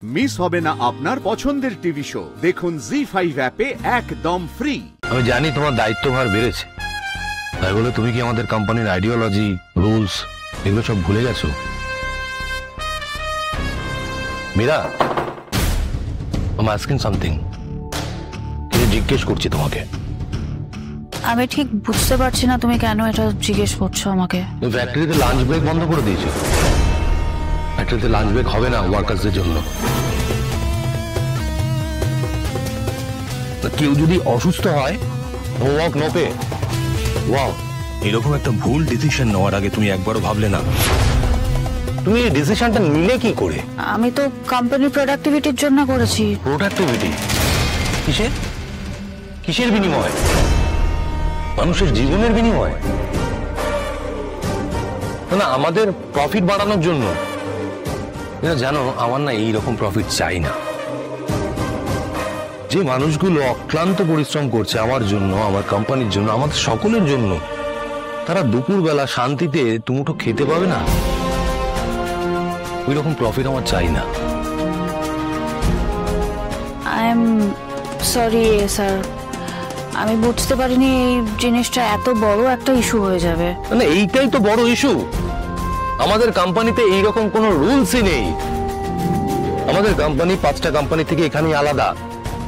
Miss হবে না আপনার পছন্দের টিভি শো। দেখুন জি5 অ্যাপে একদম ফ্রি। আমি জানি তোমার দায়িত্বভার বেড়েছে, তাই বলে তুমি কি আমাদের কোম্পানির আইডিওলজি, রুলস এগুলো সব ভুলে গেছো? Meera, I'm asking something. কিছু জিজ্ঞেস করছি তোমাকে। আমি ঠিক বুঝতে পারছি না তুমি কেন এটা জিজ্ঞেস করছো আমাকে। তুমি ফ্যাক্টরিতে লাঞ্চ ব্রেক বন্ধ করে দিয়েছো। ফ্যাক্টরিতে লাঞ্চ ব্রেক হবে না ওয়ার্কার্সদের জন্য। কেউ যদি অসুস্থ হয়, no work no pay. Wow, এরকম একটা ভুল ডিসিশন নেওয়ার আগে তুমি একবারও ভাবলে না? তুমি এই ডিসিশনটা নিলে কি করে? আমি তো কোম্পানির প্রোডাক্টিভিটির জন্য করেছি। প্রোডাক্টিভিটি? কিসের কিসের বিনিময়? মানুষের জীবনের বিনিময়? না, আমাদের প্রফিট বাড়ানোর জন্য। জানো, আমার না এইরকম প্রফিট চাই না। যে মানুষগুলো অক্লান্ত পরিশ্রম করছে আমার জন্য, আমার কোম্পানির জন্য, আমাদের সকলের জন্য, তারা দুপুরবেলা শান্তিতে দুমুঠো খেতে পাবে না, ওই রকম প্রফিট আমার চাই না। আই এম সরি স্যার, আমি বুঝতে পারিনি এই জিনিসটা এত বড় একটা ইস্যু হয়ে যাবে। মানে এইটাই তো বড় ইস্যু। আমাদের কোম্পানিতে এইরকম কোনো রুলসই নেই। আমাদের কোম্পানি 5টা কোম্পানি থেকে এখানেই আলাদা।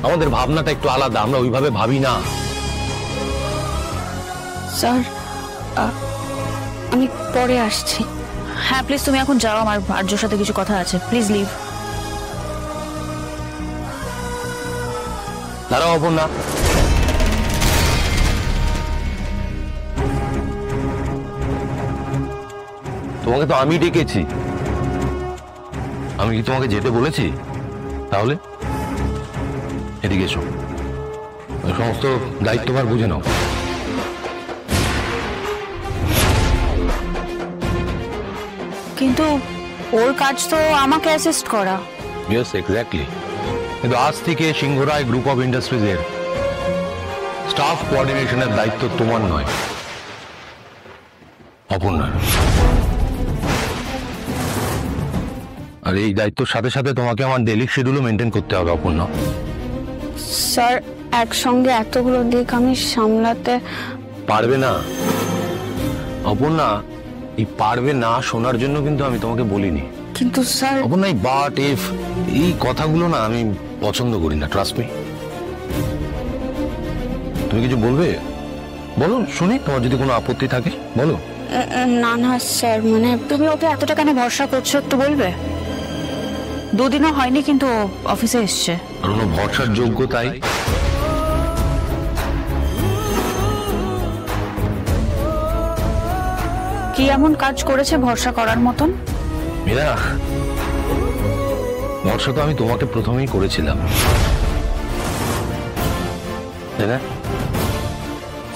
আমাদের ভাবনাটা একটু আলাদা, আমরা ওইভাবে ভাবি না। স্যার, আমি পরে আসছি। হ্যাঁ প্লিজ তুমি এখন যাও, আমার আর্যর সাথে কিছু কথা আছে। Please leave. দাঁড়াও অপর্ণা, তোমাকে তো আমি ডেকেছি। আমি কি তোমাকে যেতে বলেছি? তাহলে এদিকে এসো, সমস্ত দায়িত্বভার বুঝে নাও। কিন্তু ওর কাজ তো আমাকে অ্যাসিস্ট করা। Yes, exactly. কিন্তু আজ থেকে সিংহরায় গ্রুপ অফ ইন্ডাস্ট্রিজের স্টাফ কোঅর্ডিনেশনের দায়িত্ব তোমার নয়, অপর্ণার। আর এই দায়িত্বের সাথে সাথে তোমাকে আমার ডেইলি শিডিউলও মেনটেন করতে হবে অপর্ণা। স্যার, একসঙ্গে এতগুলো দিক আমি সামলাতে পারবে না অপর্ণা। এই পারবে না শোনার জন্য কিন্তু আমি তোমাকে বলিনি। কিন্তু স্যার, অপর্ণা, এই বাট ইফ এই কথাগুলো না আমি পছন্দ করি না, ট্রাস্ট মি। তুমি কিছু বলবে? বলো, শুনি। তোমার যদি কোনো আপত্তি থাকে বলো। না না স্যার, মানে তুমি ওকে এতটা কেন ভরসা করছো একটু বলবে? দুদিনও হয়নি কিন্তু অফিসে এসছে। আর কোনো ভরসার যোগ্য তাই? কি এমন কাজ করেছে ভরসা করার মতন? মীরা, ভরসা তো আমি তোমাকে প্রথমেই করেছিলাম, তাই না?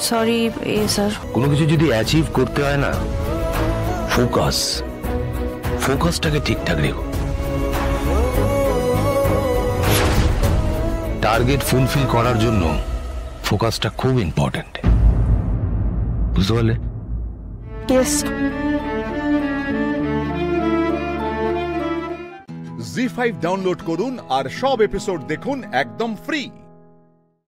Sorry sir. কোনো কিছু যদি অ্যাচিভ করতে হয় না, ফোকাসটাকে ঠিকঠাক রেখো। টার্গেট ফুলফিল করার জন্য ফোকাসটা খুব ইম্পর্টেন্ট, বুঝতে পারলে? ইয়েস। জি5 ডাউনলোড করুন আর সব এপিসোড দেখুন একদম ফ্রি।